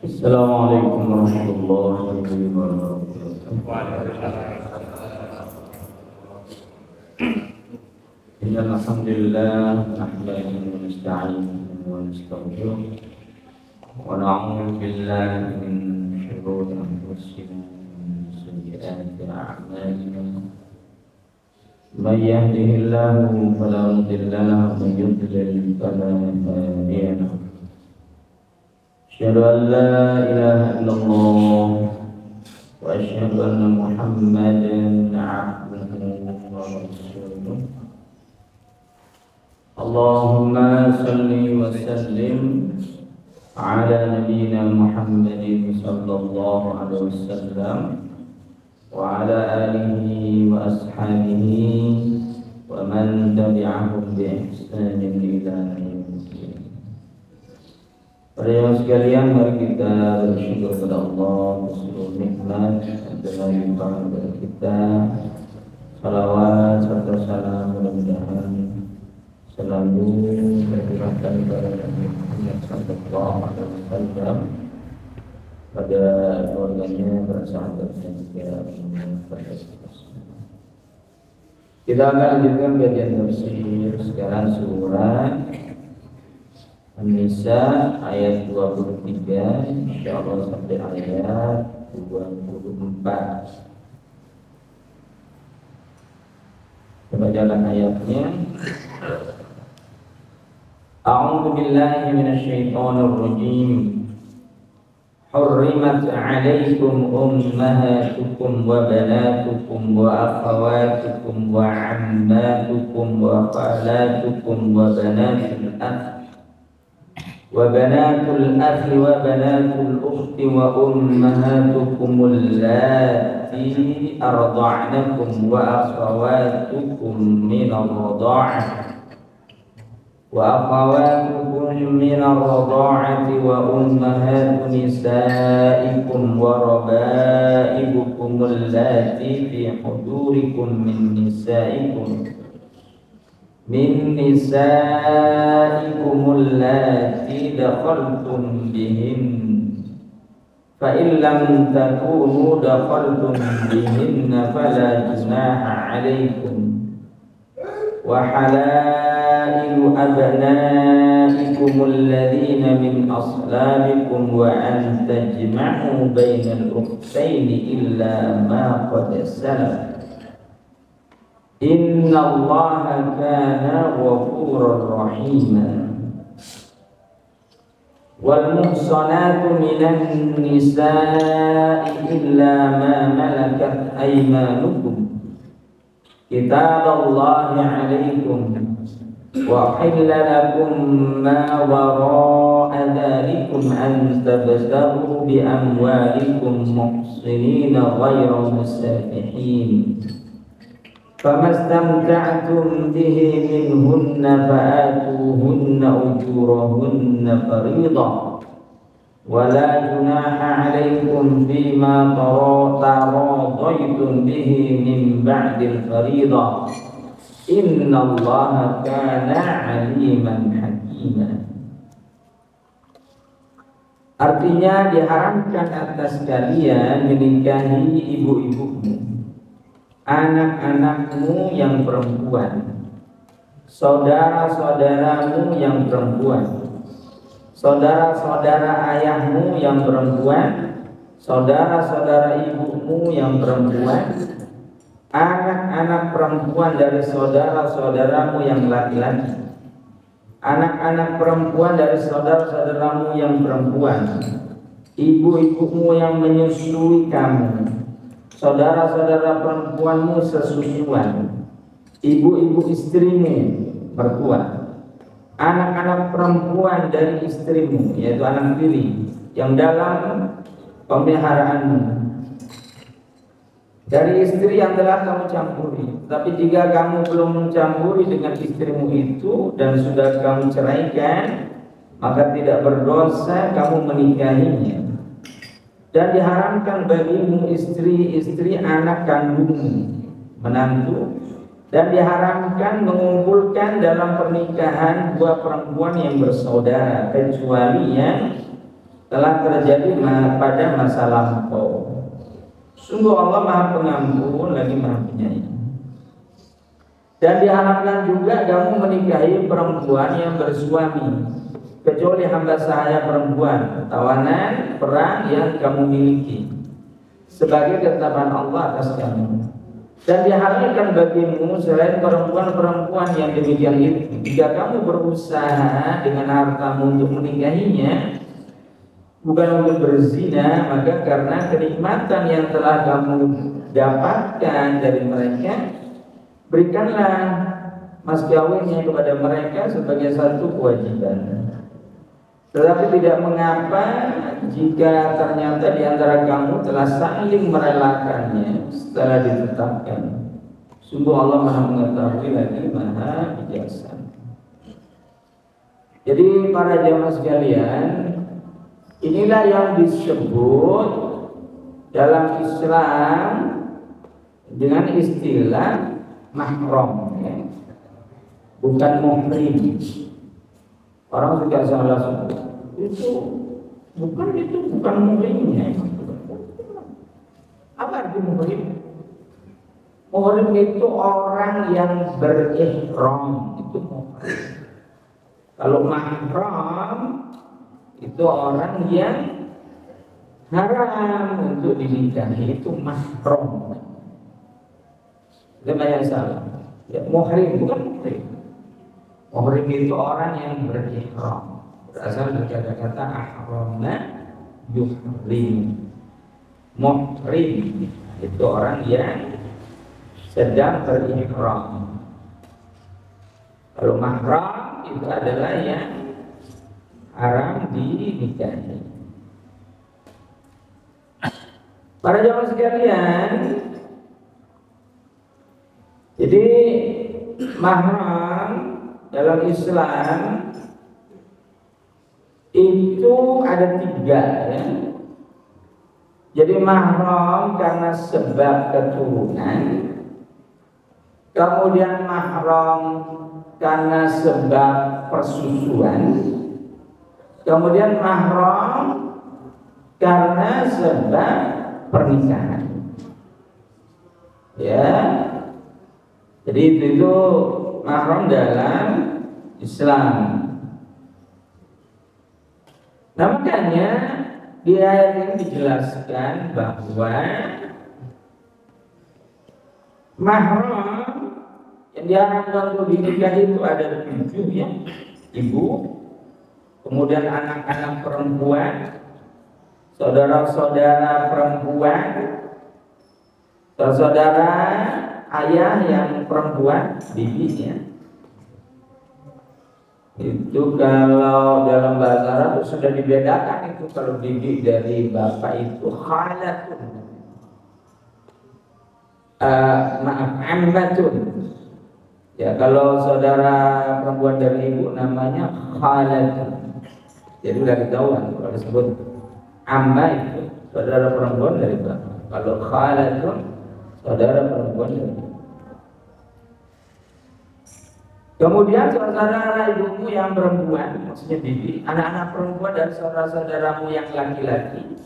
Assalamualaikum warahmatullahi wabarakatuh. Innal hamdalillah nahmaduhu wa nasta'inuhu wa nastaghfiruh wa na'udzu billahi min shururi anfusina wa min sayyiati a'malina. Man yahdihillahu fala mudilla lahu wa man yudlil fala hadiya lahu. أشهد أن لا إله إلا الله وأشهد أن محمدا عبده ورسوله اللهم صل وسلم على نبينا محمد صلى الله عليه وسلم وعلى آله وأصحابه ومن تبعهم بإحسان إلى يوم الدين. Para yang sekalian, mari kita bersyukur kepada Allah seluruh nikmat yang telah dilimpahkan kepada kita. Salawat serta salam mudah-mudahan selalu tercurahkan kepada Nabi Muhammad sallallahu alaihi wasallam, pada keluarganya, para sahabatnya juga. Kita akan lanjutkan kajian tafsir sekarang surah An-Nisa ayat 23 insyaallah sampai ayat 24. Kita bacakan ayatnya. A'udzu billahi minasyaitonir rajim. Hurrimat 'alaikum ummahatukum wa banatukum wa akhawatukum wa 'ammatukum wa khalatukum wa banatul akh وبنات الأخ وبنات الأخت وأمهاتكم اللاتي أرضعنكم وأخواتكم من الرضاعة وأمهات نسائكم وربائبكم اللاتي في حجوركم من نسائكم اللاتي دخلتم بهن فإن لم تكونوا دخلتم بهن فلا جناح عليكم وحلائل أبنائكم الذين من أصلابكم وأن تجمعوا بين الأختين إلا ما قد سلف Innallaha kana ghafurar rahima. Wal muhsanatu minan nisa'i illa ma malakat aymanukum kitaballahi 'alaikum wa hilla lakum ma wara'a dhalikum an tabtaghu bi amwalikum muhsinina ghayra musafihin. فَمَسْتَمْتَعْتُمْ بِهِ مِنْهُنَّ فَآتُوهُنَّ أُجُورَهُنَّ فَرِيضَةً وَلَا جُنَاحَ عَلَيْكُمْ فِيمَا تَرَاضَيْتُمْ بِهِ مِنْ بَعْدِ الْفَرِيضَةِ إِنَّ اللَّهَ كَانَ عَلِيمًا حَكِيمًا. Artinya, diharamkan atas kalian menikahi ibu-ibumu, anak-anakmu yang perempuan, saudara-saudaramu yang perempuan, saudara-saudara ayahmu yang perempuan, saudara-saudara ibumu yang perempuan, anak-anak perempuan dari saudara-saudaramu yang laki-laki, anak-anak perempuan dari saudara-saudaramu yang perempuan, ibu-ibumu yang menyusui kamu, saudara-saudara perempuanmu sesusuan, ibu-ibu istrimu mertua, anak-anak perempuan dari istrimu, yaitu anak tiri yang dalam pemeliharaanmu, dari istri yang telah kamu campuri. Tapi jika kamu belum mencampuri dengan istrimu itu dan sudah kamu ceraikan, maka tidak berdosa kamu menikahinya. Dan diharamkan bagimu istri-istri anak kandungmu, menantu, dan diharamkan mengumpulkan dalam pernikahan dua perempuan yang bersaudara kecuali yang telah terjadi pada masa lampau. Sungguh Allah Maha Pengampun lagi Maha Penyayang. Dan diharapkan juga kamu menikahi perempuan yang bersuami, kecuali hamba sahaya perempuan, tawanan perang yang kamu miliki, sebagai ketetapan Allah atas kamu. Dan dihalalkan bagimu selain perempuan-perempuan yang demikian itu, jika kamu berusaha dengan hartamu untuk menikahinya, bukan untuk berzina, maka karena kenikmatan yang telah kamu dapatkan dari mereka, berikanlah mas kawinnya kepada mereka sebagai satu kewajiban. Tetapi tidak mengapa jika ternyata di antara kamu telah saling merelakannya setelah ditetapkan. Sungguh Allah Maha mengetahui lagi Maha bijaksana. Jadi para jamaah sekalian, inilah yang disebut dalam Islam dengan istilah mahram, ya. Bukan muhrim. Orang suka salah sebut. Itu bukan muhrimnya. Apa arti muhrim? Muhrim itu orang yang berihram, itu muhrim. Kalau mahram itu orang yang haram untuk dinikahi, itu mahram. Itu yang salah. Ya, muhrim bukan muhrim. Muhrim itu orang yang berihram, berasal dari kata-kata ahramna yuhrim. Muhrim itu orang yang sedang berihram. Kalau mahram itu adalah yang haram dinikahi. Para jamaah sekalian, jadi mahram dalam Islam itu ada 3, ya. Jadi mahram karena sebab keturunan, kemudian mahram karena sebab persusuan, kemudian mahram karena sebab pernikahan. Ya, jadi itu mahram dalam Islam. Nah, makanya di ayat ini dijelaskan bahwa mahram yang diharapkan untuk dinikahi itu ada 7, ya. Ibu, kemudian anak-anak perempuan, saudara-saudara perempuan, saudara ayah yang perempuan, bibinya. Itu kalau dalam bahasa Arab sudah dibedakan itu, kalau bibi dari bapak itu khalatun, ammatun. Ya, kalau saudara perempuan dari ibu namanya khalatun. Jadi udah ketahuan kalau disebut amma itu saudara perempuan dari bapak. Kalau khalatun saudara perempuan dari ibu. Kemudian saudara ibumu yang perempuan, maksudnya bibi, anak-anak perempuan dan saudara-saudaramu yang laki-laki,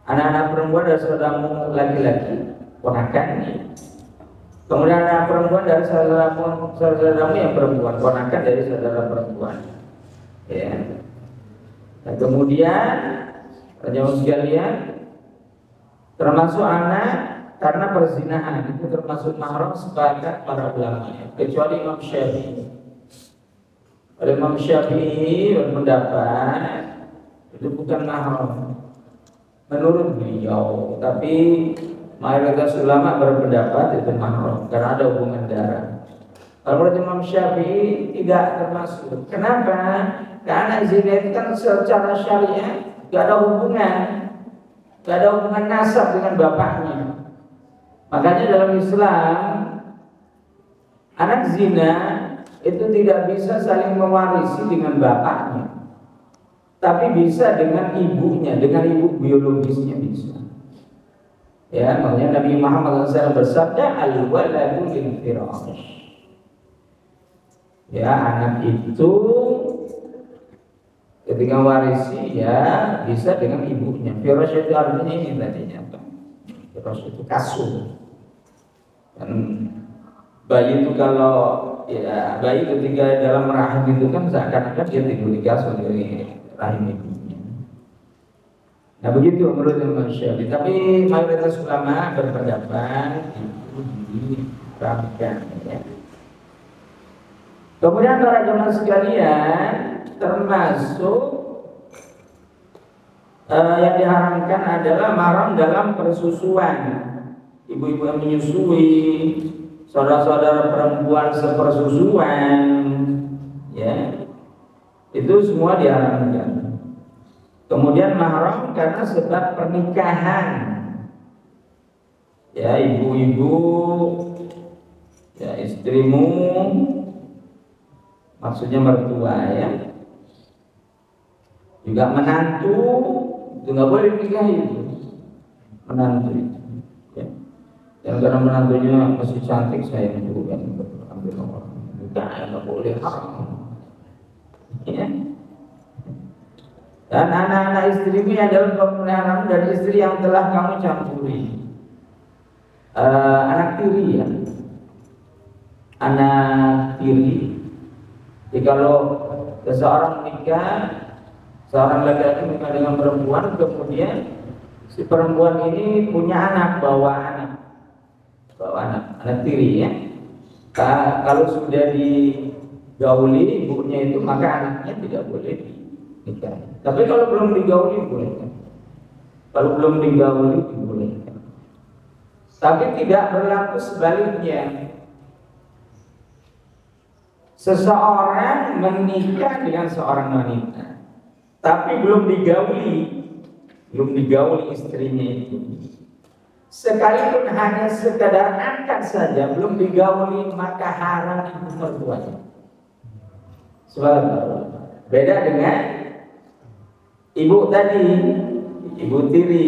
anak-anak perempuan dan saudaramu laki-laki, ponakannya. Kemudian anak perempuan dari saudaramu yang perempuan, ponakan dari saudara perempuan. Ya. Nah, kemudian jamaah sekalian, termasuk anak karena perzinahan itu termasuk mahram sepakat para ulama, kecuali Imam Syafi'i. Imam Syafi'i berpendapat itu bukan mahram menurut beliau, tapi mayoritas ulama berpendapat itu mahram karena ada hubungan darah. Kalau menurut Imam Syafi'i tidak termasuk. Kenapa? Karena zina itu kan secara syariah gak ada hubungan nasab dengan bapaknya. Makanya dalam Islam anak zina itu tidak bisa saling mewarisi dengan bapaknya, tapi bisa dengan ibunya, dengan ibu biologisnya bisa. Ya, makanya Nabi Muhammad SAW bersabda, al-waladu lil firash. Ya, anak itu Ketika warisi ya bisa dengan ibunya. Firas itu artinya ini tadinya. Firas itu kasur. Dan bayi itu kalau ya bayi ketika dalam rahim itu kan seakan-akan dia tidur di kasur dari rahim ibunya. Nah begitu menurut Imam Syafi'i. Tapi mayoritas ulama berpendapat itu dirapikan. Ya. Kemudian para jemaah sekalian, termasuk yang diharamkan adalah maram dalam persusuan. Ibu-ibu yang menyusui, saudara-saudara perempuan sepersusuan, ya itu semua diharamkan. Kemudian mahram karena sebab pernikahan, ya ibu-ibu, ya istrimu, maksudnya mertua ya, juga menantu itu nggak boleh dinikahi itu, menantu itu. Ya. Yang karena menantunya masih cantik saya juga kan ambil nomor, nggak boleh haram. Ya. Dan anak-anak istrimu yang dalam pemeliharaan dari istri yang telah kamu campuri, anak tiri ya, anak tiri. Jadi kalau seseorang menikah, seorang laki-laki menikah dengan perempuan, kemudian si perempuan ini punya anak, bawa anak tiri ya. Kalau sudah digauli ibunya itu, maka anaknya tidak boleh dinikah. Tapi kalau belum digauli boleh. Kalau belum digauli boleh. Tapi tidak berlaku sebaliknya. Seseorang menikah dengan seorang wanita, tapi belum digauli istrinya itu. Sekalipun hanya sekadar angkat saja, belum digauli, maka haram ibu mertuanya. Subhanallah. Beda dengan ibu tadi, ibu tiri.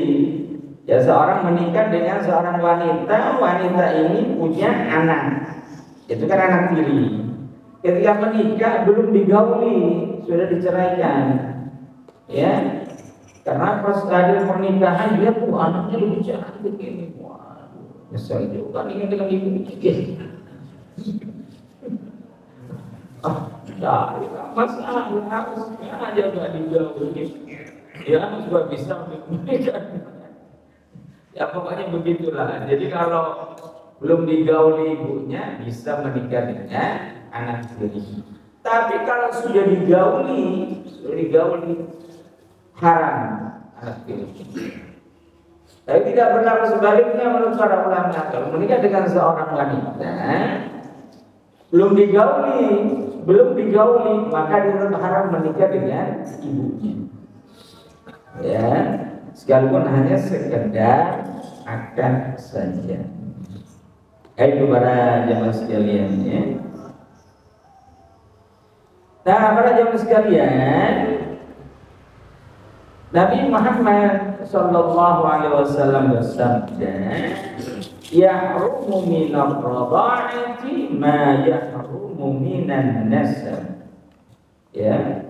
Ya seorang menikah dengan seorang wanita, wanita ini punya anak. Itu kan anak tiri. Ketika menikah belum digauli, sudah diceraikan. Ya. Karena pas hadir pernikahan dia tuh anaknya lebih cantik ini. Waduh, nyesel juga ingin dengan ibunya. Masalah harusnya aja gak digauli. Ya juga bisa menikah. Ya pokoknya begitulah. Jadi kalau belum digauli ibunya bisa menikah dengan anak tiri. Tapi kalau sudah digauli haram anak tiri. Tapi tidak berlaku sebaliknya menurut para ulama. Kalau menikah dengan seorang wanita belum digauli, maka dianggap haram menikah dengan ibunya. Ya, sekalipun hanya sekedar akad saja. Itu para jamaah sekalian ya. Nah, para jamaah sekalian, Nabi Muhammad sallallahu alaihi wasallam bersabda, "Yahrumu minal radha'ati ma yahrumu minan nasab." Ya.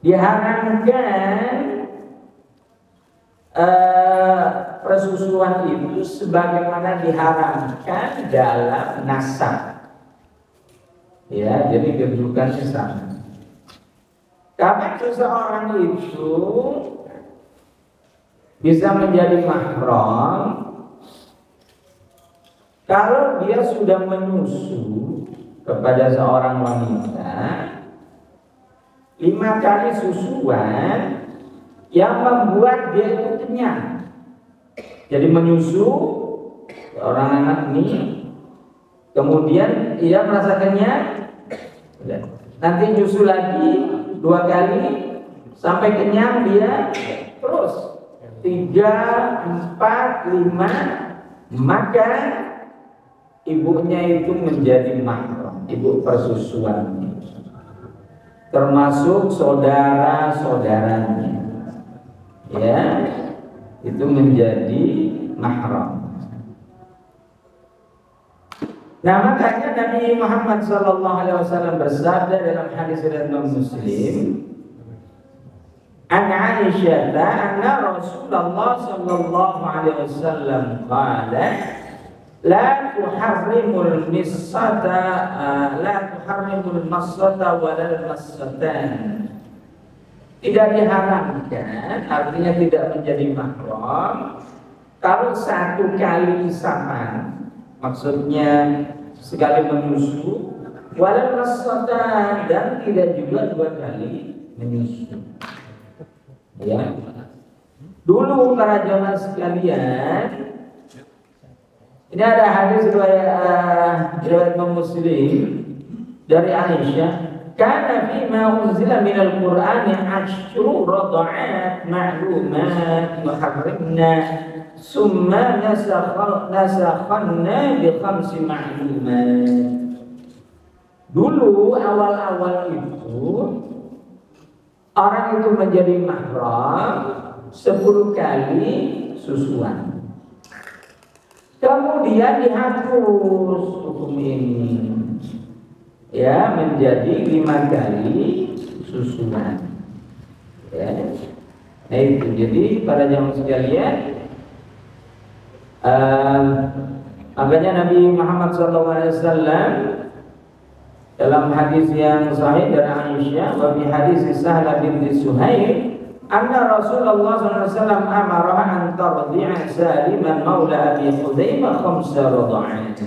Diharamkan persusuan itu sebagaimana diharamkan dalam nasab. Ya, jadi kedudukannya sama. Karena seseorang itu bisa menjadi mahram kalau dia sudah menyusu kepada seorang wanita 5 kali susuan yang membuat dia itu kenyang. Jadi menyusu seorang anak ini, kemudian ia merasa kenyang, nanti nyusu lagi 2 kali sampai kenyang dia, terus 3, 4, 5, maka ibunya itu menjadi mahram, ibu persusuan, termasuk saudara-saudaranya, ya itu menjadi mahram. Nah makanya Nabi Muhammad SAW bersabda dalam hadis riwayat Muslim, an Aisyah anna Rasulullah sallallahu alaihi wasallam qala la tuharrimul misata la tuharrimul masata walal masatan. Tidak diharamkan, artinya tidak menjadi mahram kalau satu kali isapan, maksudnya sekali menyusu, walal masatan, dan tidak juga dua kali menyusu. Ya. Dulu para jamaah sekalian, ini ada hadis riwayat Muslim dari Aisyah, kana fima unzila minal Qur'ani ashru rada'at ma'lumat yuharrimna summa nasakhanna bi khamsi ma'lumat. Dulu awal-awal itu orang itu menjadi mahram 10 kali susuan. Kemudian dihapus hukum ini, ya, menjadi 5 kali susuan. Ya. Nah itu, jadi para jamaah sekalian, makanya Nabi Muhammad SAW dalam hadis yang sahih dari Aisyah, wa bi hadis Sahlah binti Suhail, anna Rasulullah SAW amara an tardi'a Saliman maula Abi Hudzaimah khamsa radha'at.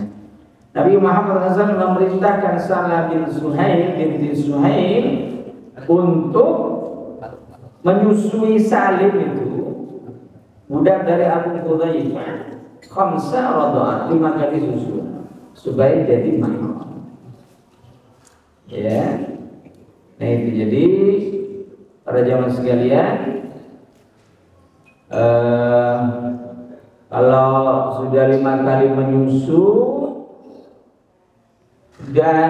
Nabi Muhammad SAW memerintahkan Sahlah binti Suhail untuk menyusui Salim itu, budak dari Abu Hudzaimah, khamsa radha'at, 5 kali susu, supaya jadi mahram. Ya, nah itu, jadi para jamaah sekalian, kalau sudah 5 kali menyusu dan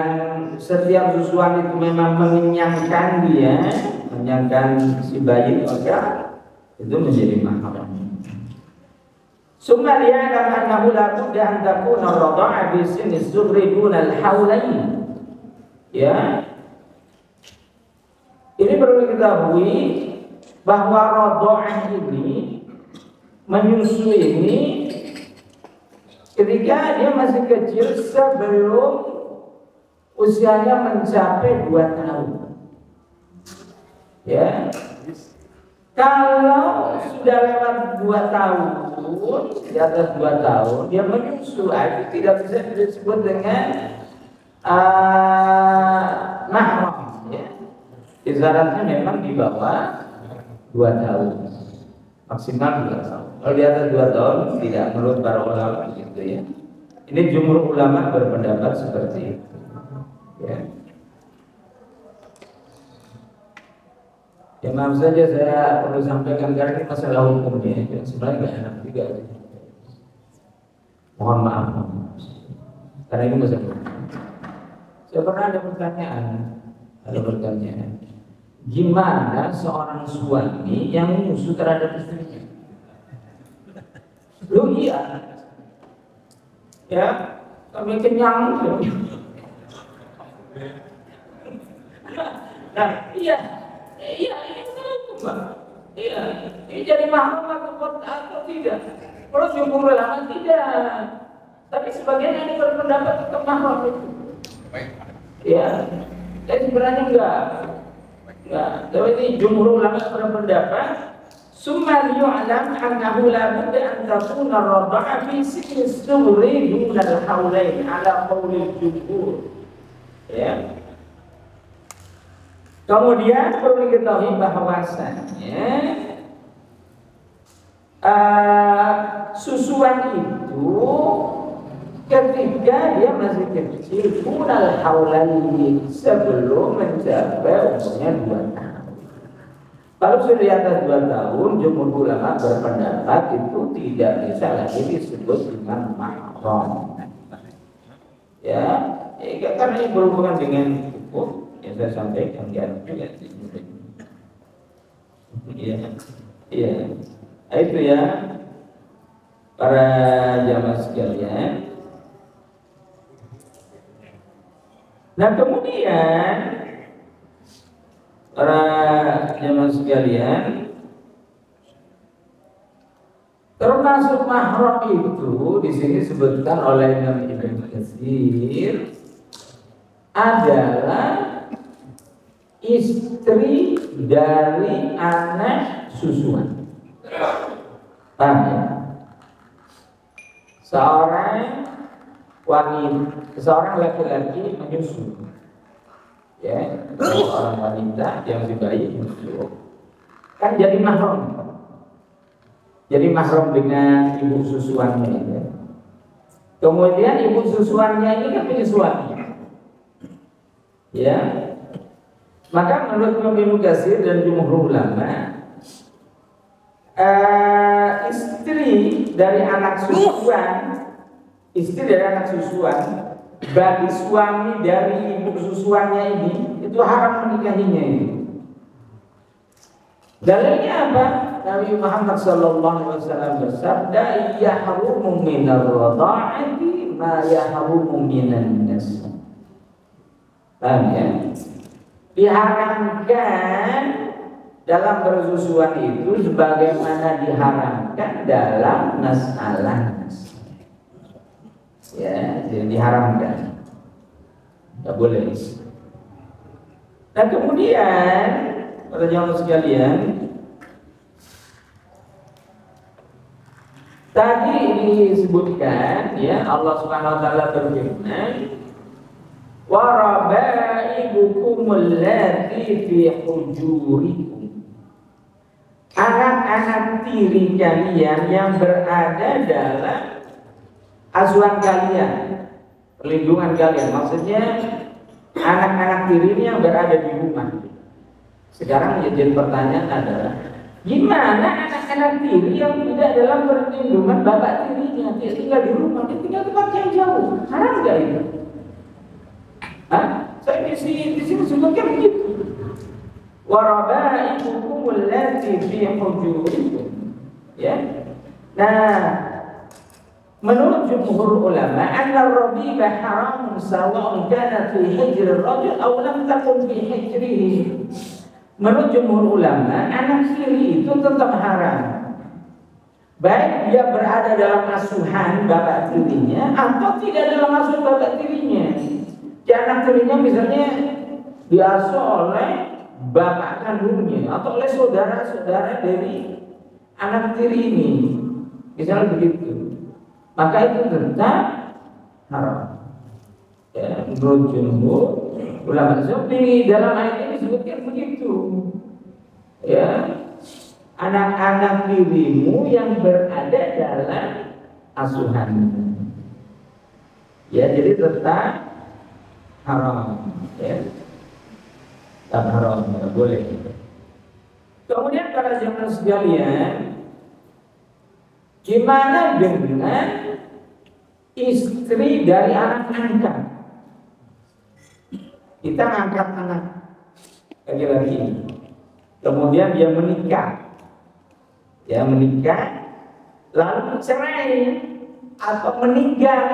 setiap susuan itu memang mengenyangkan dia, mengenyangkan si bayi, maka itu menjadi mahram. Summa liya'lam annahu la budda an takuna ar-radha'a bi sinni as-sughri duna al-hawlain. Ya, ini perlu diketahui bahwa radha'ah ini, menyusu ini, ketika dia masih kecil sebelum usianya mencapai 2 tahun. Ya, kalau sudah lewat 2 tahun, di atas 2 tahun, dia menyusu, itu tidak bisa disebut dengan mahram, ya. Isyaratnya memang di bawah 2 tahun, maksimal 2 tahun. Kalau di atas 2 tahun tidak, menurut para ulama gitu ya. Ini jumhur ulama berpendapat seperti itu. Ya. Ya maaf saja saya perlu sampaikan karena ini masalah hukumnya, sebenarnya nggak enak juga. Mohon maaf, karena ini masalah. Saya pernah ada pertanyaan, gimana seorang suami yang menyusu terhadap istrinya? Lu iya, ya, kami kenyang. Nah, iya, ini hukum, iya, ini jadi mahram atau tidak? Kalau jumhur ulama tidak, tapi sebagian yang berpendapat tetap mahram itu. Ya, tapi sebenarnya enggak. Tapi ini jumhur ulama berpendapat, summa yu'lam annahu la budda an takuna ar-radha'a fi sinni as-sughri duna al-hawlain ala qawli jumhur. Ya. Kemudian perlu diketahui bahwasannya susuan itu ketika dia masih kecil, kunal haulaini, sebelum mencapai umurnya 2 tahun. Kalau sudah di atas 2 tahun, jumhur ulama berpendapat itu tidak bisa lagi disebut dengan mahram. Ya, karena ini berhubungan dengan hukum yang saya sampaikan di atas juga. Iya, itu ya para jamaah sekalian. Nah kemudian para jemaah sekalian, termasuk mahram itu di sini disebutkan oleh Imam Ibnu Katsir adalah istri dari anak susuan. Paham ya? Seorang wanita, seorang laki-laki menyusu, ya, seorang wanita yang masih bayi menyusu, kan jadi mahram. Jadi mahram dengan ibu susuannya, ya. Kemudian ibu susuannya ini kan punya suami, ya. Maka menurut Imam Ibnu Katsir dan jumhur ulama, istri dari anak susuan bagi suami dari ibu susuannya ini itu haram menikahinya ini. Dalilnya apa? Nabi Muhammad SAW bersabda, "Yahrumu minar radha'ati ma yahrumu minan nas." Paham ya? Diharamkan dalam bersusuan itu sebagaimana diharamkan dalam masalah nas. Ya, jadi diharamkan. Tidak boleh. Nah kemudian para jamaah sekalian, tadi disebutkan ya Allah Subhanahu wa taala berfirman, "Wa raba'ibukumul lati fi hujurikum." Anak-anak tiri kalian yang berada dalam asuhan kalian, perlindungan kalian. Maksudnya anak-anak tiri yang berada di rumah. Sekarang jadi pertanyaan adalah, gimana anak-anak tiri yang tidak dalam perlindungan bapak tirinya? Dia tinggal di rumah, dia tinggal di tempat yang jauh. Haram nggak itu? Hah? Saya di sini sebutkan begitu. Waraba'ibukum allati fi hujurikum. Ya. Nah, menurut jumhur ulama, anna ar-rabiba haramun sawa'un kana fi hijri ar-rajul aw lam takun fi hijrihi. Menurut jumhur ulama, anak tiri itu tetap haram, baik dia berada dalam asuhan bapak tirinya atau tidak dalam asuhan bapak tirinya. Jadi anak tirinya misalnya diasuh oleh bapak kandungnya atau oleh saudara-saudara dari anak tiri ini, misalnya begitu, maka itu tetap haram. Ya, menurut jumhur ulama, seperti dalam ayat ini disebutkan begitu. Ya, anak-anak tirimu yang berada dalam asuhan. Ya, jadi tetap haram. Ya, tetap haram, tidak boleh. Kemudian para jemaah sekalian, gimana dengan istri dari anak angkat? Kita ngangkat anak laki-laki, kemudian dia menikah, lalu cerai atau meninggal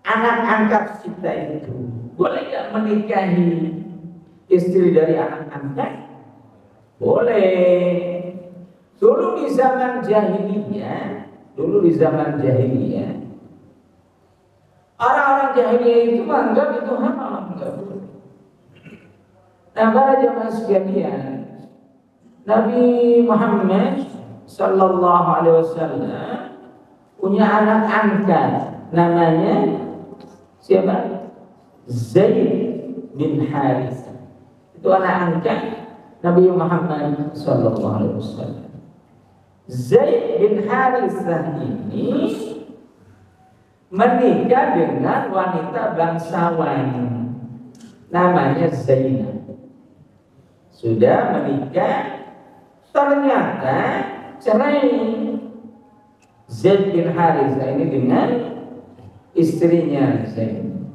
anak angkat kita itu, boleh nggak menikahi istri dari anak angkat? Boleh. Dulu di zaman jahiliyah, orang-orang jahiliyah itu menganggap itu haram, enggak boleh. Nah, para jemaah sekalian, Nabi Muhammad sallallahu alaihi wasallam punya anak angkat, namanya siapa? Zaid bin Harithah. Itu anak angkat Nabi Muhammad sallallahu alaihi wasallam. Zaid bin Harithah ini menikah dengan wanita bangsawan namanya Zainab. Sudah menikah, ternyata cerai Zaid bin Harithah ini dengan istrinya Zainab.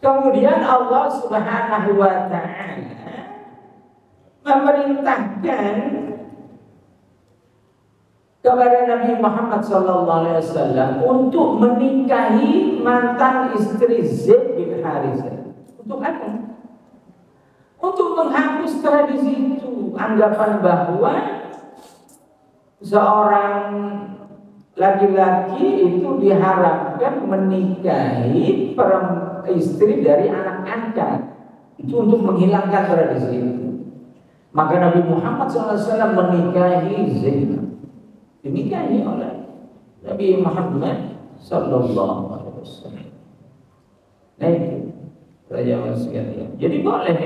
Kemudian Allah Subhanahu wa ta'ala memerintahkan kepada Nabi Muhammad SAW untuk menikahi mantan istri Zaid bin Harithah. Untuk apa? Untuk menghapus tradisi itu, anggapan bahwa seorang laki-laki itu diharapkan menikahi istri dari anak angkat. Itu untuk menghilangkan tradisi itu. Maka Nabi Muhammad SAW menikahi Zainab. Dinikahi oleh Nabi Muhammad SAW. Nah itu Raja sekalian. Jadi boleh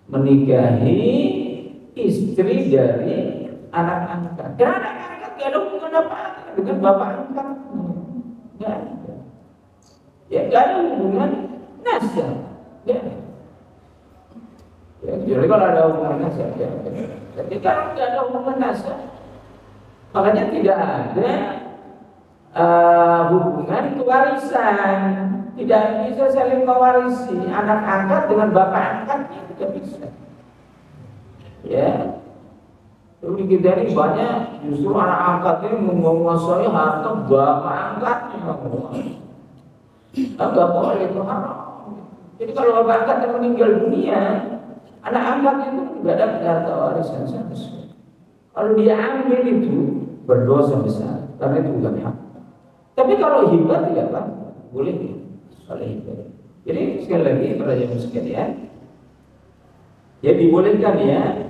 menikahi istri dari anak angkat. Karena anak angkat gak ada hubungan apa-apa dengan bapak angkat. Gak ada. Ya gak ada hubungan nasab. Ya. Ya, jadi kalau ada hubungan nasab, ya. Tapi kalau tidak ada hubungan nasab, makanya tidak ada hubungan kewarisan. Tidak bisa saling mewarisi anak angkat dengan bapak angkatnya, tidak bisa. Ya, tapi kita ini banyak justru anak angkat ini menguasai harta bapak angkatnya. Enggak boleh, itu haram. Jadi kalau bapak angkat yang meninggal dunia, anak angkat itu tidak ada harta warisan sama sekali. Kalau dia ambil itu berdosa besar, karena itu bukan hak. Tapi kalau hibah tidak apa, boleh oleh hibah. Jadi sekali lagi para jemaah sekalian, ya dibolehkan ya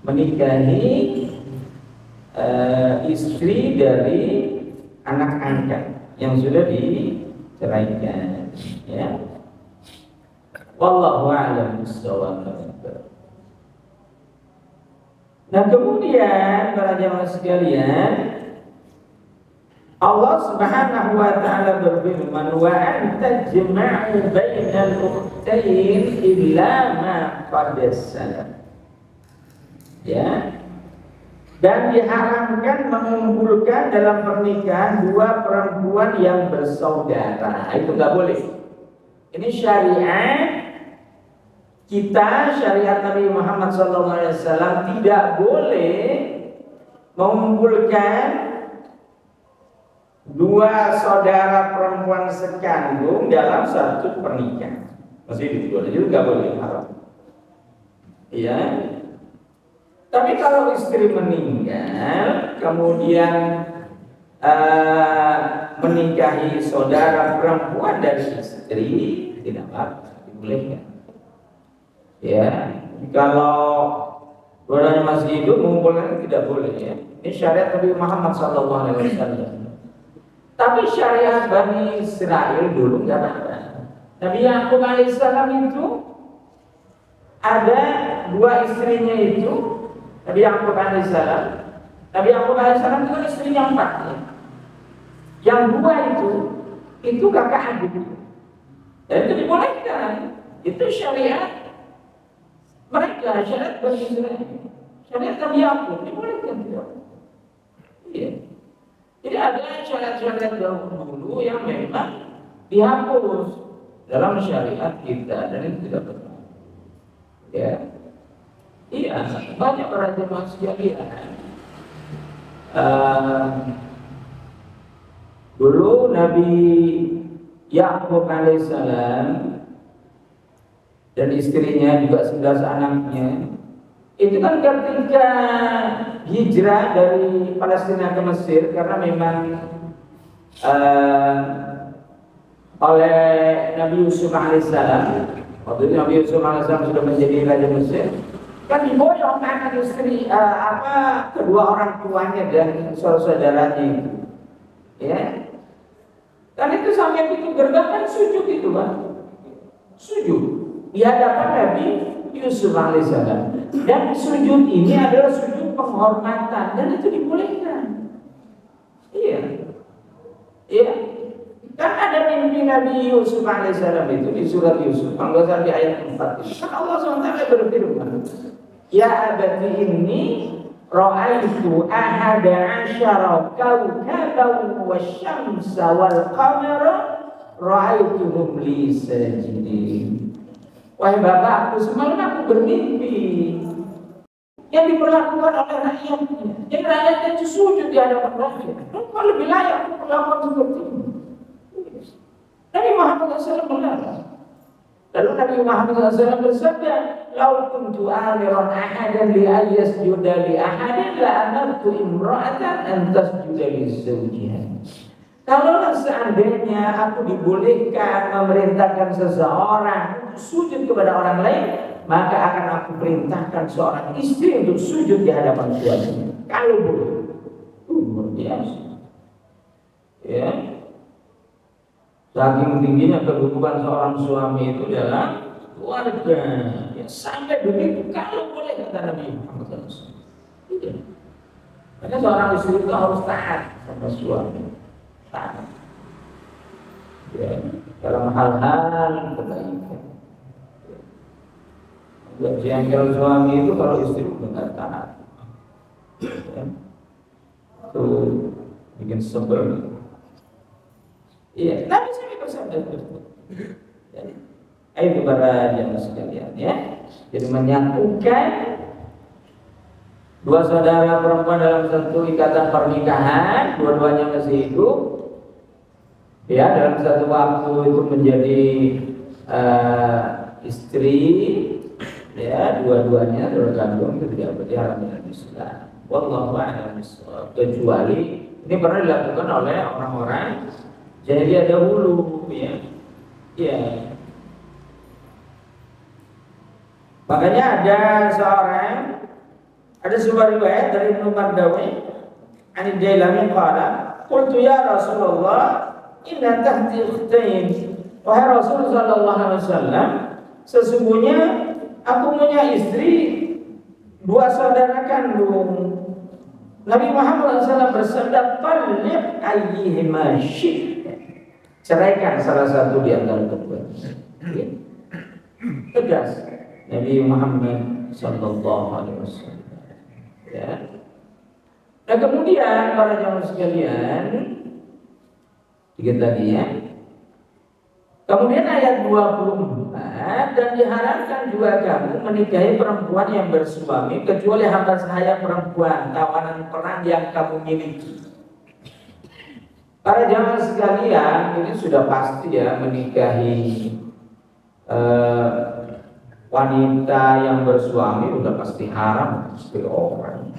menikahi istri dari anak angkat yang sudah diceraikan. Ya. Wallahu a'lam bishawab. Nah kemudian para jemaah sekalian, Allah Subhanahu wa taala berfirman, wa anta jama'u bainal ukhtayn illa ma qad salaf. Ya. Dan diharamkan mengumpulkan dalam pernikahan dua perempuan yang bersaudara. Itu enggak boleh. Ini syariat kita, syariat Nabi Muhammad SAW tidak boleh mengumpulkan dua saudara perempuan sekandung dalam satu pernikahan. Masih boleh, itu nggak boleh, haram. Iya. Tapi kalau istri meninggal, kemudian menikahi saudara perempuan dari istri, tidak apa-apa, dibolehkan. Ya, kalau dua-duanya masih hidup mengumpulkan tidak boleh ya. Ini syariat Nabi Muhammad SAW. Tapi syariat Bani Israel dulu nggak ada. Nabi Yakub alaihissalam itu ada dua istrinya itu. Nabi Yakub alaihissalam. Nabi Yakub alaihissalam itu istrinya 4 ya. Yang 2 itu kakak adik. Dan itu dibolehkan. Itu syariat mereka, syariat Bani Israel. Syariat Nabi Yakub dibolehkan tidak? Iya. Jadi ada syariat-syariat dahulu yang memang dihapus dalam syariat kita dan itu tidak benar. Ya, iya, banyak para jemaah sekalian. Dulu Nabi Yakub alaihissalam dan istrinya juga 11 anaknya itu kan ketika hijrah dari Palestina ke Mesir karena memang oleh Nabi Yusuf alaihissalam, waktu itu Nabi Yusuf alaihissalam sudah menjadi raja Mesir, kan diboyong anak istri kedua orang tuanya dan saudara-saudaranya itu, ya. Dan itu sampai pintu gerbang kan sujud itu kan, sujud di hadapan Nabi Yusuf alaihissalam. Dan sujud ini adalah sujud penghormatan dan itu dibolehkan. Iya, iya. Kan ada mimpi Nabi Yusuf alaihissalam itu di surat Yusuf, kalau di ayat 4 itu. Kan Allah SWT berfirman, ya abadi inni ra'aitu ahada asyara kawkaban wasyamsa wal qamara ra'aituhum li sajidin. Wahai bapakku, semalam aku bermimpi yang diperlakukan oleh rakyatnya. Jadi rakyatnya itu sujud di hadapan rakyat. Kalau lebih layak perlakuan seperti ini. Nabi Muhammad SAW melarang. Lalu Nabi Muhammad SAW bersabda, "Lau kuntu amiran ahadan li ayyasjuda li ahadin la amartu imra'atan an tasjuda li zawjiha." Kalau seandainya aku dibolehkan memerintahkan seseorang untuk sujud kepada orang lain, maka akan aku perintahkan seorang istri untuk sujud di hadapan suaminya. Kalau boleh, luar biasa. Ya, saking tingginya kedudukan seorang suami itu dalam keluarga. Ya, sampai begitu, kalau boleh kata Nabi Muhammad SAW. Iya. Karena seorang istri itu harus taat sama suami. Taat. Ya, dalam hal-hal kebaikan. Buat jengkel suami itu kalau istri udah nggak taat, ya, itu bikin sebel. Iya, Nabi sampai bersabda seperti itu. Ayo para jamaah sekalian, ya. Jadi menyatukan dua saudara perempuan dalam satu ikatan pernikahan, dua-duanya masih hidup, ya, dalam satu waktu itu menjadi istri. Ya, dua-duanya terkandung itu tidak berharam dalam Islam. Wallahu a'lam bishawab. Kecuali ini pernah dilakukan oleh orang-orang jahiliyah dahulu, ya. Ya. Makanya ada sebuah riwayat dari Ibnu Mardawi, Ani Jailani qala, qultu ya Rasulullah, inna tahti ukhtain. Wahai Rasul sallallahu alaihi wasallam, sesungguhnya aku punya istri, dua saudara kandung. Nabi Muhammad SAW bersabda, "Talliq ayyihima syi'ta." Ceraikan salah satu di antara keduanya. Tegas Nabi Muhammad SAW. Ya. Nah kemudian para jamaah sekalian, dikit lagi ya. Kemudian ayat 24, dan diharamkan juga kamu menikahi perempuan yang bersuami kecuali hamba sahaya perempuan tawanan perang yang kamu miliki. Para jamaah sekalian, ini sudah pasti ya, menikahi wanita yang bersuami sudah pasti haram sebagai orang.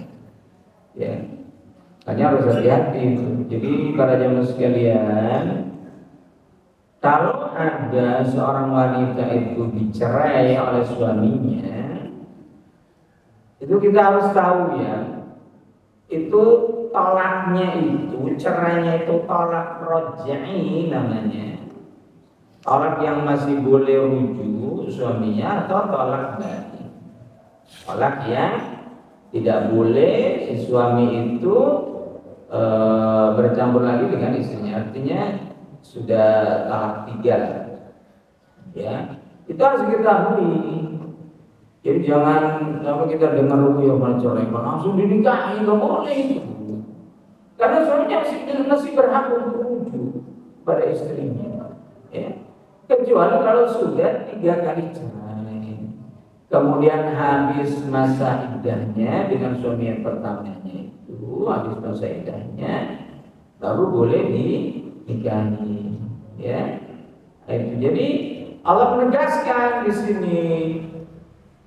Ya, hanya harus hati-hati. Jadi para jamaah sekalian, kalau ada seorang wanita itu dicerai oleh suaminya, itu kita harus tahu ya, itu tolaknya itu, cerainya itu tolak rojai namanya. Tolak yang masih boleh rujuk suaminya atau tolak balik. Tolak yang tidak boleh si suami itu bercampur lagi dengan istrinya, artinya sudah tahap 3, ya, itu harus diketahui. Jadi jangan sampai kita dengar yang menceraikan langsung dinikahi, nggak boleh itu. Karena suaminya masih berhak untuk rujuk pada istrinya, ya. Kecuali kalau sudah 3 kali cerai, kemudian habis masa iddahnya dengan suami yang pertamanya itu, habis masa iddahnya, baru boleh nikahi, ya. Jadi Allah menegaskan di sini,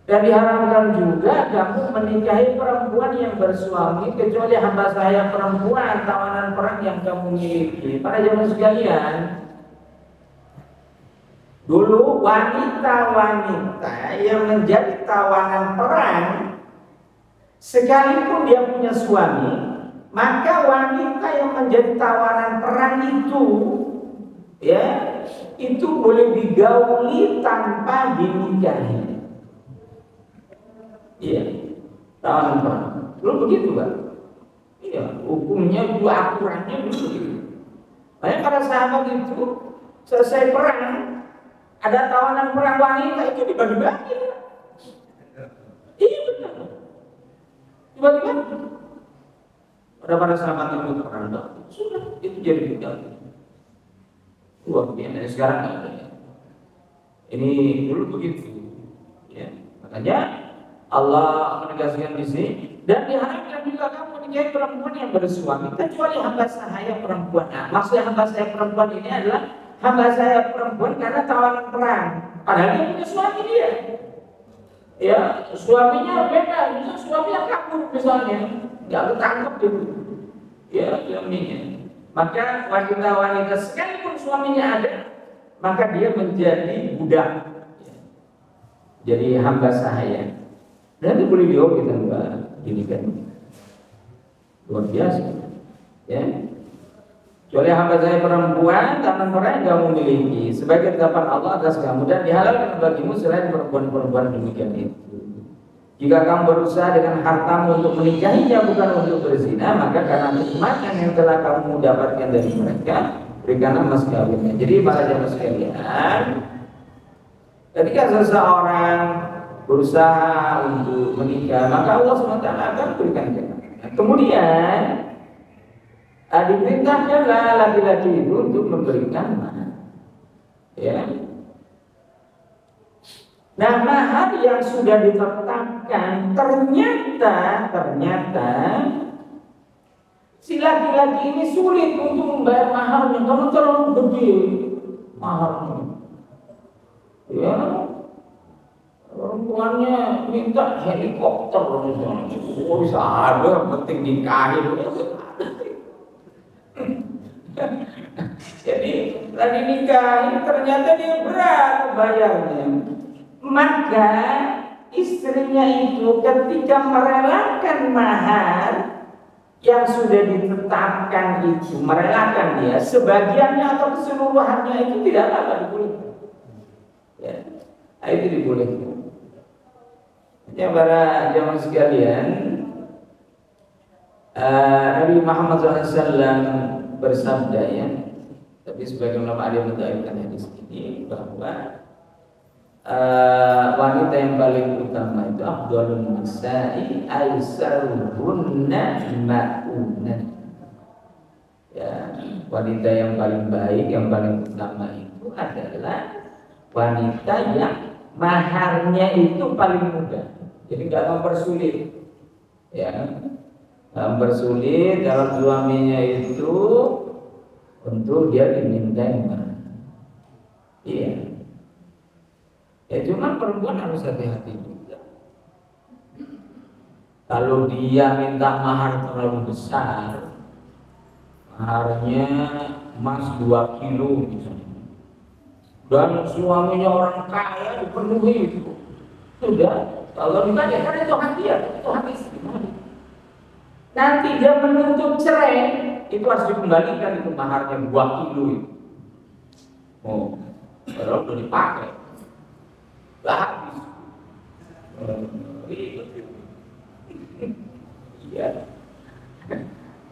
dan diharamkan juga kamu menikahi perempuan yang bersuami kecuali hamba sahaya perempuan tawanan perang yang kamu miliki. Para jamaah sekalian, dulu wanita-wanita yang menjadi tawanan perang, sekalipun dia punya suami, maka wanita yang menjadi tawanan perang itu, ya, itu boleh digauli tanpa dinikahi. Iya, tawanan perang. Dulu begitu, Pak. Iya, hukumnya dulu, aturannya dulu begitu. Makanya para sahabat itu selesai perang, ada tawanan perang wanita itu dibagi-bagi. Iya benar. Dibagi-bagi. Ada para sahabat itu perang, sudah itu jadi tinggal. Luar biasa. Sekarang nggak ada. Ini dulu begitu. Ya, makanya Allah menegaskan di sini, dan diharapkan juga kamu menikahi perempuan yang bersuami kecuali hamba sahaya perempuan. Nah, maksud hamba sahaya perempuan ini adalah hamba sahaya perempuan karena tawanan perang. Padahal dia punya suami dia. Ya, suaminya beda, misalnya suaminya kabur misalnya, nggak ketangkep gitu. Ya, suaminya. Maka wanita-wanita sekalipun suaminya ada, maka dia menjadi budak, jadi hamba sahaya. Dan itu boleh kita enggak ini kan luar biasa, ya. Kecuali hamba sahaya perempuan, tangan perang yang kamu miliki sebagai tetapan Allah atas kamu dan dihalalkan bagimu selain perempuan-perempuan demikian itu. Jika kamu berusaha dengan hartamu untuk menikahinya bukan untuk berzina, maka karena kenikmatan yang telah kamu dapatkan dari mereka, berikanlah mas kawinnya. Jadi para jamaah sekalian, ketika seseorang berusaha untuk menikah, maka Allah SWT akan berikan jalan. Kemudian diperintahkanlah laki-laki itu untuk memberikan mahar. Ya. Nah, mahar yang sudah ditetapkan ternyata si laki-laki ini sulit untuk membayar maharnya karena terlalu gede maharnya. Ya, perempuannya minta helikopter misalnya, bisa ada penting nikahin. Jadi lagi nikahin ternyata dia berat bayarnya. Maka istrinya itu ketika merelakan mahar yang sudah ditetapkan itu, merelakan dia sebagiannya atau keseluruhannya itu tidak apa-apa, dibolehkan. Ya, itu dibolehkan. Ya para jamaah sekalian, Nabi Muhammad SAW bersabda, ya, tapi sebagian ulama ada yang mendalilkan hadis ini bahwa wanita yang paling utama itu afdhalun nisa'i aisaruhunna ma'unah. Ya, wanita yang paling baik, yang paling utama itu adalah wanita yang maharnya itu paling mudah. Jadi nggak mempersulit, ya, nggak mempersulit dalam suaminya itu untuk dia dimintai mahar. Iya. Ya cuma perempuan harus hati-hati juga. Kalau dia minta mahar terlalu besar, maharnya emas 2 kilo misalnya, dan suaminya orang kaya dipenuhi itu, sudah. Kalau ditanya kan itu hak dia, itu hak istri. Nanti dia menuntut cerai, itu harus dikembalikan itu maharnya 2 kilo itu. Oh, kalau udah dipakai. Habis. Iya.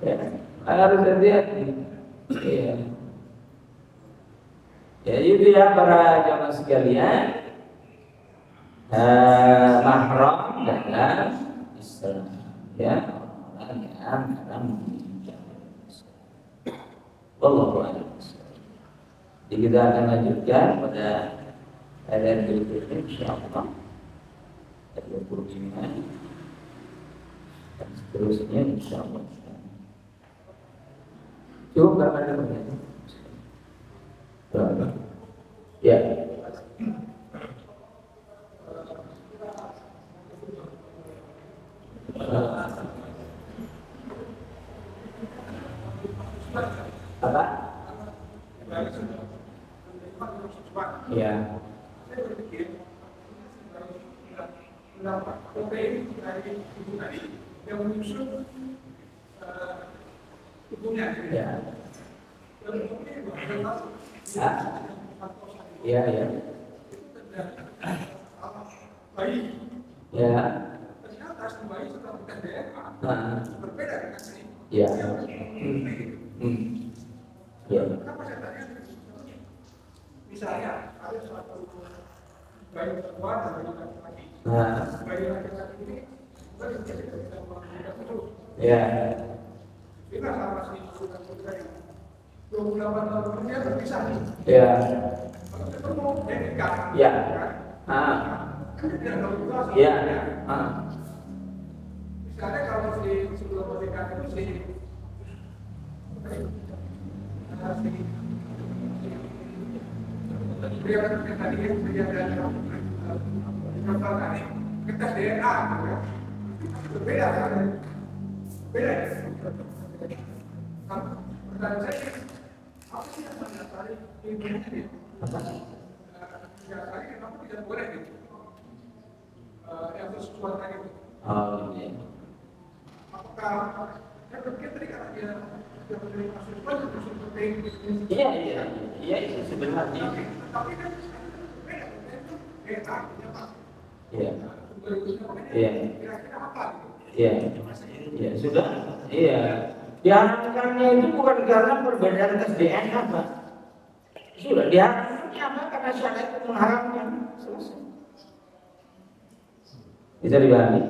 Ya, harus hati-hati. Iya. Ya itu ya para jamaah sekalian, mahram dalam Islam, ya, orang yang haram menikah. Wallahu a'lam. Jadi kita akan lanjutkan pada ayat berikutnya insyaallah, ayat 25 dan seterusnya insyaallah. Cukup berapa ada pertanyaan? Ya. Apa? Ya. Yang menyusun ibunya. Ya. Ya, ya. Bayi. Ya. Ternyata bayi setelah bukan DNA berbeda dengan ini. Ya. Ya. Kenapa saya tanya? Misalnya ada suatu bayi perempuan dan bayi laki-laki. Bayi laki-laki ini bukan tidak bisa melakukan itu. Ya. Kita sama si sudah selesai 28 tahun kemudian berpisah nih. Ya. Kalau ketemu dia nikah. Ya. Tidak tahu juga soal Iya. misalnya kalau sebelum pernikahan itu pria tadi pria dan perempuan tadi kita DNA ya. Berbeda kan? Beda. Pertanyaan saya, apa sih yang mendasari ilmunya ini? Tadi kenapa tidak boleh gitu? Yang sesuatu tadi. Oh, iya. Apakah saya berpikir tadi karena dia menerima sesuatu seperti Iya itu sebenarnya. tapi kan beda itu DNA Pak. Iya. Iya. Kira-kira apa? Iya. Iya sudah. Iya. Diharamkannya itu bukan karena perbedaan tes DNA, Pak. Sudah diharamkannya apa? Karena syariat itu mengharamkan. Selesai. Bisa dipahami?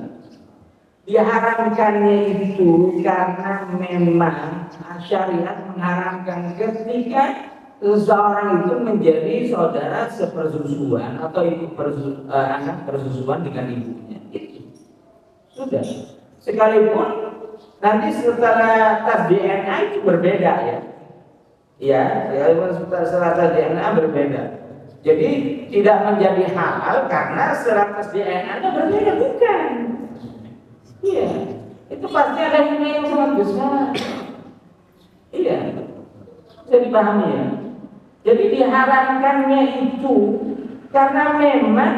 Diharamkannya itu karena memang syariat mengharamkan ketika seseorang itu menjadi saudara sepersusuan atau ibu anak persusuan dengan ibunya. Itu sudah. Sekalipun nanti setelah tes DNA itu berbeda ya. Ya, setelah tes DNA berbeda. Jadi tidak menjadi halal karena setelah tes DNA-nya berbeda, bukan. Iya, itu pasti ada nilai yang sangat besar. Iya, bisa dipahami ya. Jadi diharamkannya itu karena memang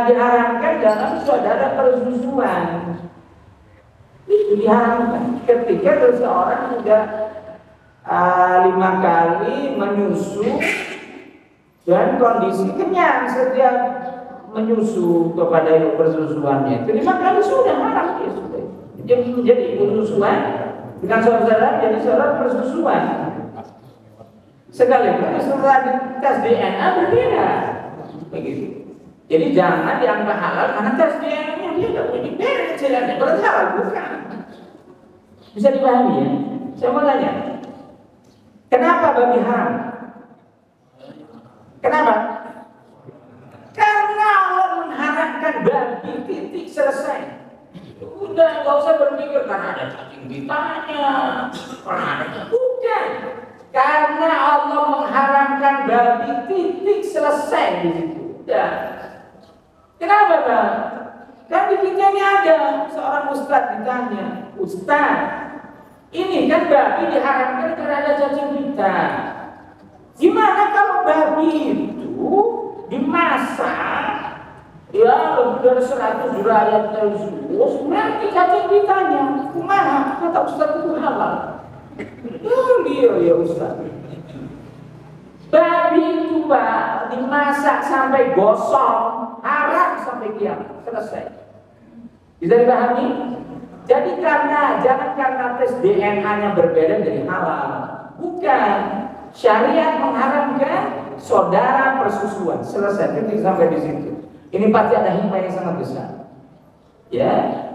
diharamkan dalam saudara persusuan. Itu diharamkan ketika seseorang sudah 5 kali menyusu dan kondisi kenyang setiap menyusu kepada ibu persusuannya. Itu 5 kali sudah haram ya sudah. Jadi ibu persusuan dengan saudara jadi saudara persusuan. Sekalipun setelah tes DNA berbeda, begitu. Jadi jangan dianggap halal karena tes DNA-nya dia tidak boleh beres, tidak berarti halal bukan. Bisa dipahami ya? Saya mau tanya, kenapa babi haram? Kenapa? Karena Allah mengharamkan babi, titik selesai. Udah nggak usah berpikir karena ada cacing bitanya, karena ada bukan. Karena Allah mengharamkan babi, titik selesai di situ. Udah. Kenapa Bang? Kan di pikirannya ada seorang ustadz ditanya, Ustadz, ini kan babi diharamkan karena ada cacing bita. Gimana kalau babi itu dimasak ya lebih dari 100 derajat Celcius, nanti cacing bitanya kumaha? Kata Ustadz itu halal. Ya Ustadz, babi itu Pak dimasak sampai gosong, haram sampai kiamat, selesai. Bisa dipahami? Jadi jangan karena tes DNA-nya berbeda jadi halal. Bukan. Syariat mengharamkan saudara persusuan. Selesai. Titik sampai di situ. Ini pasti ada hikmah yang sangat besar. Ya,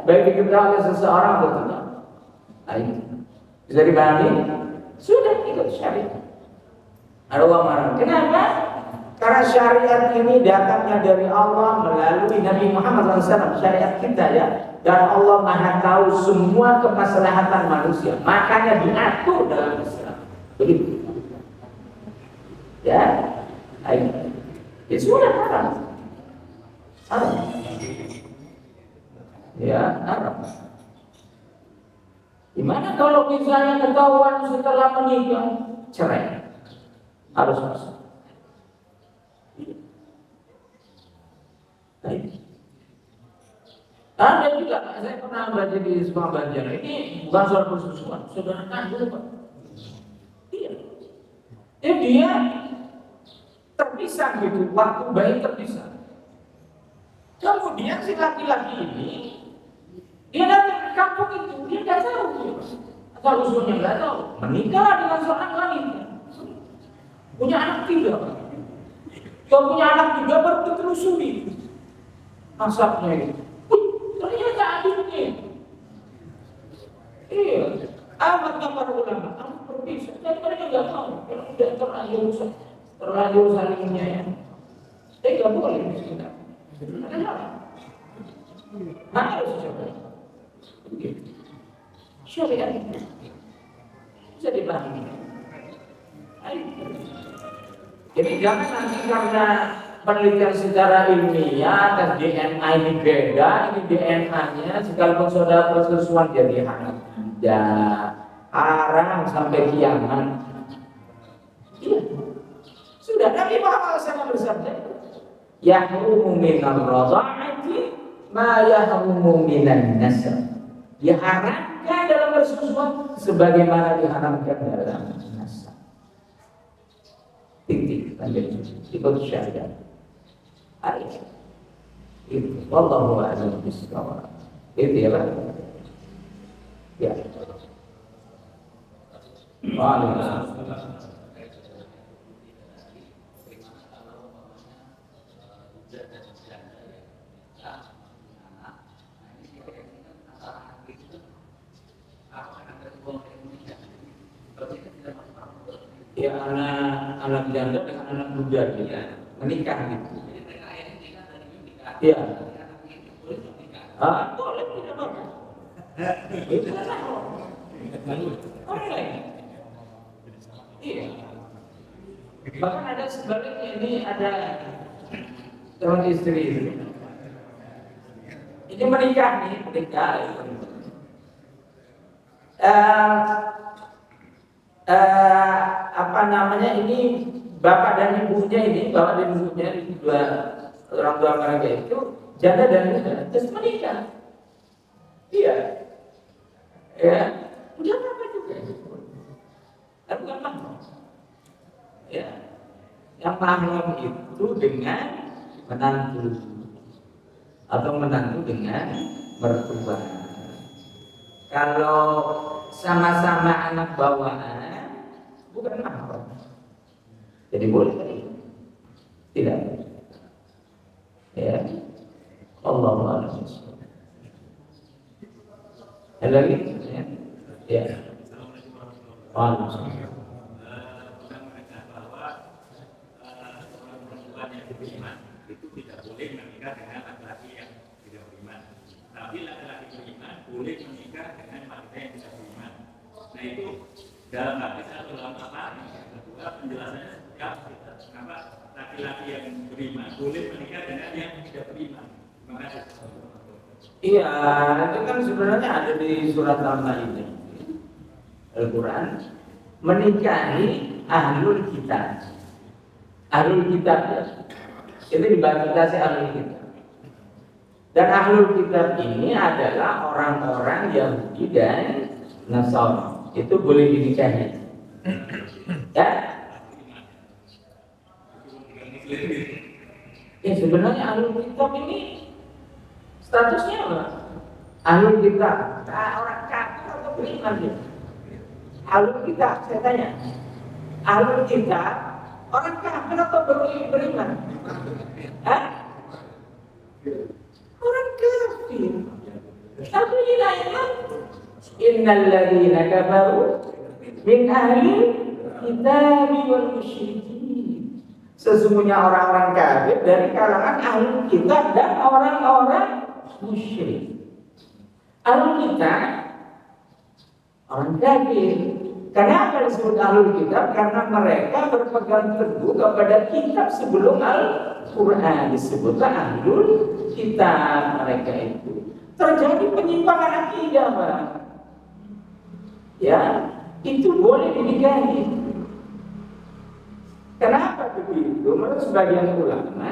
baik diketahui oleh seseorang atau tidak. Ayo. Bisa dipahami? Sudah ikut syariat. Ada uang marah. Kenapa? Karena syariat ini datangnya dari Allah melalui Nabi Muhammad SAW. Syariat kita ya. Dan Allah Maha tahu semua kemaslahatan manusia. Makanya diatur dalam Islam. Begitu. Ya. Ayo. Ya sudah haram. Haram. Ya, haram. Gimana kalau misalnya ketahuan setelah menikah cerai? Harus masuk. Ada juga, saya pernah baca di sebuah banjar. Ini bukan soal persusuan, saudara kandung Pak. Iya. Dia terpisah gitu, waktu bayi terpisah. Kemudian si laki-laki ini dia datang ke kampung itu, dia nggak tahu asal usulnya nggak tahu. Menikah dengan seorang wanita, punya anak 3. Kalau punya anak 3 baru ditelusuri nasabnya itu. Ternyata adiknya. Iya, amat para ulama, amat berpisah. Dan mereka nggak tahu, kalau tidak terlanjur saling menyayang. Nggak boleh di sini. Harus syariat bisa dipahami. Jadi jangan nanti karena penelitian secara ilmiah tes DNA ini beda, ini DNA-nya sekalipun saudara persesuaian jadi haram. Ya haram sampai kiamat. Iya. Sudah Nabi Muhammad SAW bersabda, yahrumu minar radha'ati ma yahrumu minan nasab. Diharamkan dalam bersusuan sebagaimana diharamkan dalam nasab. Titik lanjut ikut syariat. Ayat. Itu wallahu a'lam bishawab. Itu ya Pak. Ya. Waalaikumsalam. Ya anak janda dengan anak muda gitu, menikah gitu. Iya. Boleh tidak apa-apa. Itu boleh. Iya. Bahkan ada sebaliknya, ini ada calon istri ini menikah nih, apa namanya, ini bapak dan ibunya dua orang tua mereka itu janda dan muda terus menikah. Iya, ya, udah apa juga, tapi bukan mahram. Ya, yang mahram itu dengan menantu atau menantu dengan mertua. Kalau sama-sama anak bawaan bukan mahram. Jadi boleh tidak? Ya, Allahu a'lam. Ada lagi? Ya. Waalaikumsalam. Itu tidak boleh menikah dengan laki-laki yang tidak beriman. Tapi laki-laki beriman boleh menikah dengan wanita yang tidak beriman. Nah itu dalam hadis atau dalam apa? Kedua penjelasannya kenapa laki-laki yang beriman boleh menikah dengan yang tidak beriman. Terima kasih. Iya, itu kan sebenarnya ada di surat Al-Maidah, Al-Quran, menikahi ahlul kitab. Ahlul kitab ya. Itu dibatasi ahlul kitab. Dan ahlul kitab ini adalah orang-orang Yahudi dan Nasrani. Itu boleh dinikahi. Ya. Ya sebenarnya ahlul kitab ini statusnya apa? Ahlul kitab, orang kafir atau beriman dia? Ahlul kitab, saya tanya. Ahlul kitab, orang kafir atau beriman? Hah? Orang kafir. Tapi ini ayat, innal ladzina kafaru min ahli kitab wal musyrikin. Sesungguhnya orang-orang kafir dari kalangan ahlul kitab dan orang-orang musyrik. Ahlul kitab orang kafir. Kenapa disebut ahlul kitab? Karena mereka berpegang teguh kepada kitab sebelum Al-Quran. Disebutlah ahlul kitab. Mereka itu terjadi penyimpangan akidah, Pak. Ya, itu boleh dinikahi. Kenapa begitu? Menurut sebagian ulama,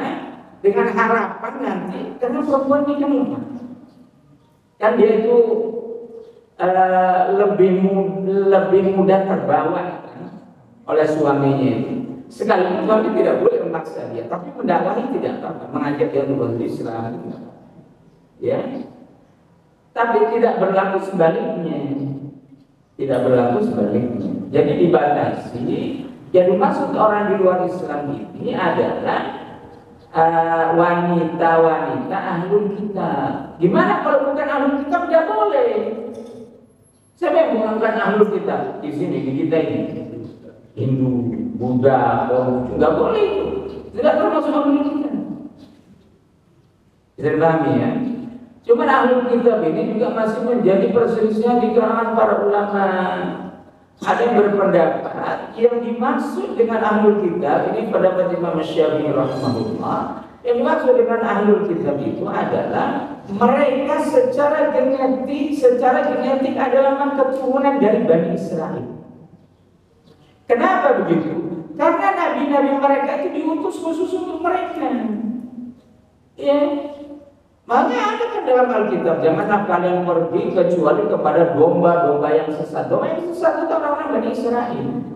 dengan harapan nanti karena perempuan ini kan dia itu lebih mudah terbawa oleh suaminya. Sekalipun suami tidak boleh memaksa dia, tapi mendakwahi tidak apa-apa, mengajak dia untuk Islam. Ya, tapi tidak berlaku sebaliknya. Tidak berlaku sebaliknya. Jadi dibatasi. Yang dimaksud orang di luar Islam ini adalah wanita-wanita ahlul kitab. Gimana kalau bukan ahlul kitab? Tidak boleh. Siapa yang mengangkat ahlul kitab di sini, di kita ini? Hindu, Buddha, Konghucu, nggak boleh itu. Tidak termasuk ahlul kitab. Bisa dipahami ya? Cuman ahlul kitab ini juga masih menjadi perselisihan di kalangan para ulama. Ada yang berpendapat yang dimaksud dengan ahlul kitab ini pendapat Imam Syafi'i rahimahullah. Yang dimaksud dengan ahlul kitab itu adalah mereka secara genetik adalah keturunan dari Bani Israel. Kenapa begitu? Karena nabi-nabi mereka itu diutus khusus untuk mereka. Ya. Makanya ada kan dalam Alkitab, janganlah kalian pergi kecuali kepada domba-domba yang sesat. Domba yang sesat itu orang-orang Bani Israel.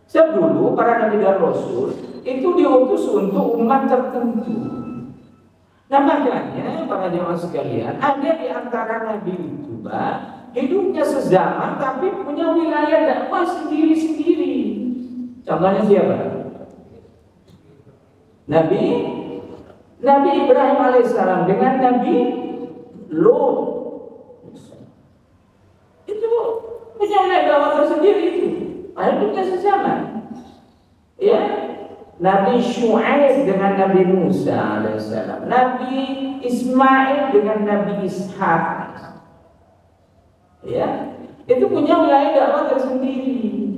Sebab dulu para nabi dan rasul itu diutus untuk umat tertentu. Nah makanya para jemaah sekalian, ada di antara nabi itu hidupnya sezaman tapi punya wilayah dakwah sendiri-sendiri. Contohnya siapa? Nabi Ibrahim alaihissalam dengan Nabi Lot itu punya wilayah dakwah tersendiri itu. Hidupnya sezaman. Ya, Nabi Syuaib dengan Nabi Musa alaihissalam, Nabi Ismail dengan Nabi Ishak. Ya, itu punya wilayah dakwah tersendiri.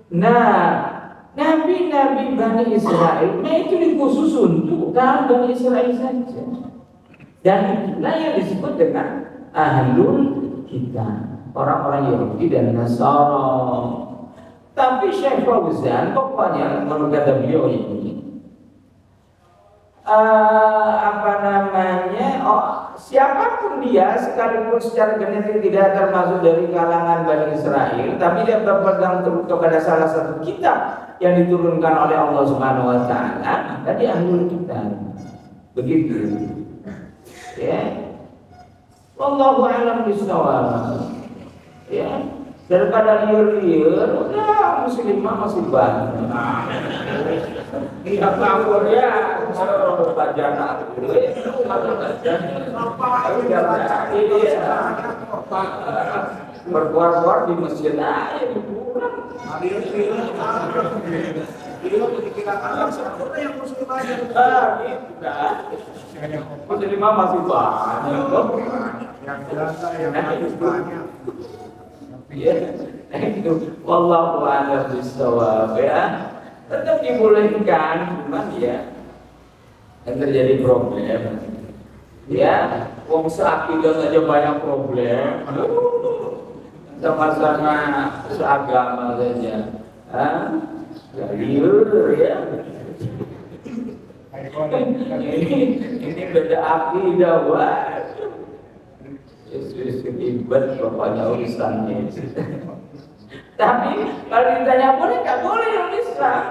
Nah, nabi-nabi Bani Israel, itu dikhusus untuk kaum Bani Israel saja. Dan itulah yang disebut dengan ahlul kitab, orang-orang Yahudi dan Nasara. Tapi Syekh Fauzan pokoknya menurut kata beliau ini siapapun dia sekalipun secara genetik tidak termasuk dari kalangan Bani Israel, tapi dia berpegang teguh kepada salah satu kitab yang diturunkan oleh Allah Subhanahu wa taala, maka dia ahlul kitab. Begitu. Ya. Wallahu a'lam bishawab. Ya. Daripada liur-liur, udah muslimah masih banyak. Tidak lapor ya, kalau bajana berkuar-kuar di masjid aja di bulan. Muslimah masih banyak. Yang biasa yang banyak. Ya, itu wallahu a'lam bishawab ya. Tetap dibolehkan, cuman ya yang terjadi problem. Ya, wong seakidah saja banyak problem. Sama-sama seagama saja. Liur ya. Ini beda akidah wah. Yesus ribet pokoknya urusannya. Tapi kalau ditanya boleh nggak boleh yang Islam.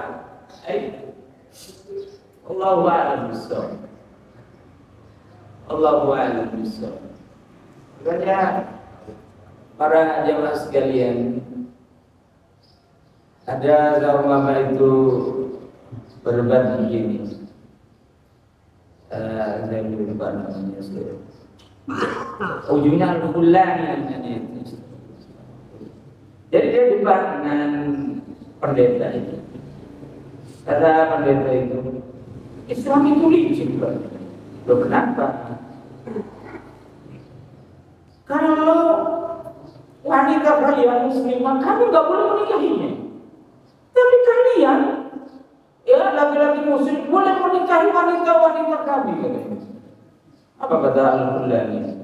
Allahu a'lam bishawab. Allahu a'lam bishawab. Makanya para jamaah sekalian, ada seorang ulama itu berdebat begini. Saya lupa namanya sudah. Ujungnya al-Fulani namanya itu. Jadi dia debat dengan pendeta itu. Kata pendeta itu, Islam itu licin, Pak. Loh kenapa? Kalau wanita kalian muslimah, kamu nggak boleh menikahinya. Tapi kalian, ya laki-laki muslim boleh menikahi wanita-wanita kami. Apa kata Al-Fulani?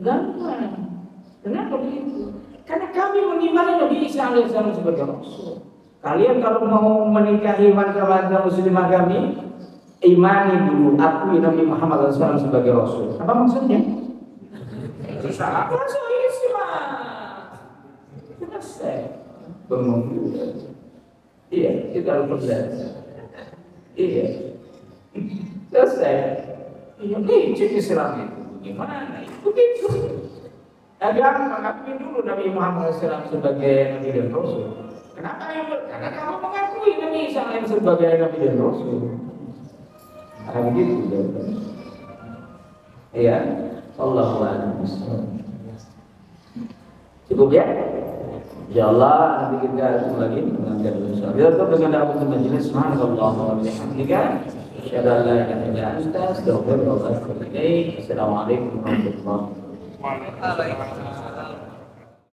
Gampang. Kenapa begitu? Karena kami mengimani Nabi Isa alaihissalam sebagai Rasul. Kalian kalau mau menikahi wanita-wanita muslimah kami, imani dulu, akui Nabi Muhammad SAW sebagai Rasul. Apa maksudnya? Salah Rasul Islam. Selesai. Bengong. Iya, kita harus belajar. Iya. Selesai. Iya, licin Islam itu. Gimana? Itu begitu. Agar mengakui dulu Nabi Muhammad SAW sebagai Nabi dan Rasul. Kenapa? Karena kamu mengakui Nabi Isa sebagai Nabi dan Rasul. Begitu. Iya. Allahu a'lam bishawab. Cukup ya? Insyaallah nanti kita ketemu lagi dengan kita tetap dengan dalam majelis. Subhanallah wa bihamdika. asyhadu an la ilaha illa anta astaghfiruka wa atubu ilaik. Assalamualaikum warahmatullahi wabarakatuh. Waalaikumsalam.